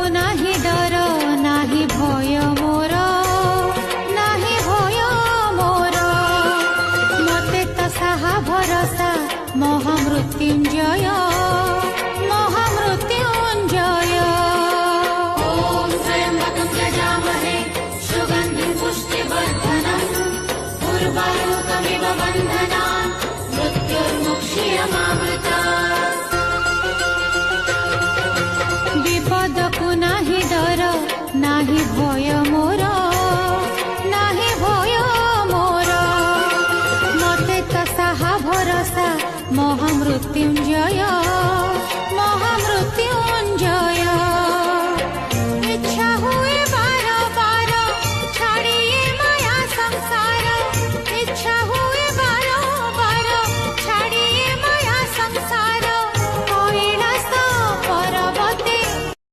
को नाही डर नाही भय मोर नाही भय मोर मते तो साहा भरोसा महामृत्युंजय महामृत्युंजय। ॐ त्र्यम्बकं यजामहे सुगन्धिं पुष्टिवर्धनम् उर्वारुकमिव बन्धनान् मृत्युर्मुक्षीयमामृतात्। विपद को नाही डर